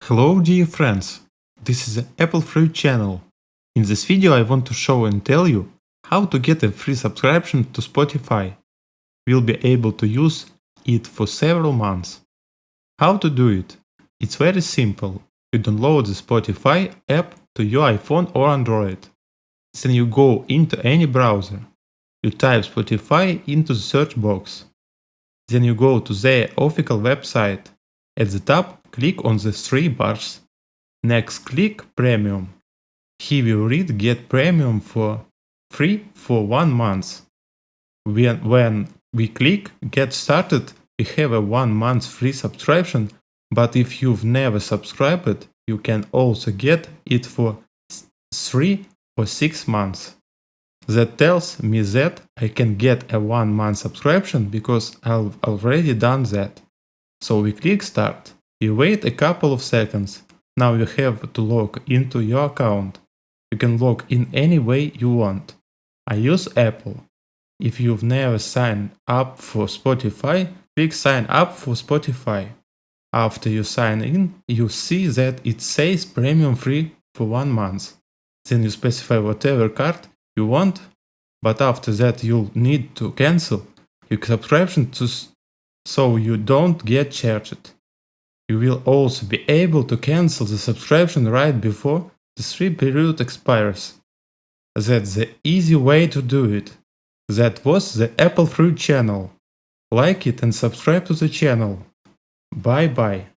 Hello dear friends, this is the Apple Fruit channel. In this video I want to show and tell you how to get a free subscription to Spotify. You'll be able to use it for several months. How to do it? It's very simple. You download the Spotify app to your iPhone or Android. Then you go into any browser. You type Spotify into the search box. Then you go to their official website. At the top, click on the three bars. Next, click Premium. Here you read Get Premium for free for 1 month. When we click Get Started, we have a 1 month free subscription, but if you've never subscribed, you can also get it for 3 or 6 months. That tells me that I can get a 1 month subscription because I've already done that. So we click Start. You wait a couple of seconds. Now you have to log into your account. You can log in any way you want. I use Apple. If you've never signed up for Spotify, click Sign up for Spotify. After you sign in, you see that it says Premium free for 1 month. Then you specify whatever card you want, but after that you'll need to cancel your subscription so you don't get charged. You will also be able to cancel the subscription right before the free period expires. That's the easy way to do it. That was the Apple Fruit channel. Like it and subscribe to the channel. Bye bye.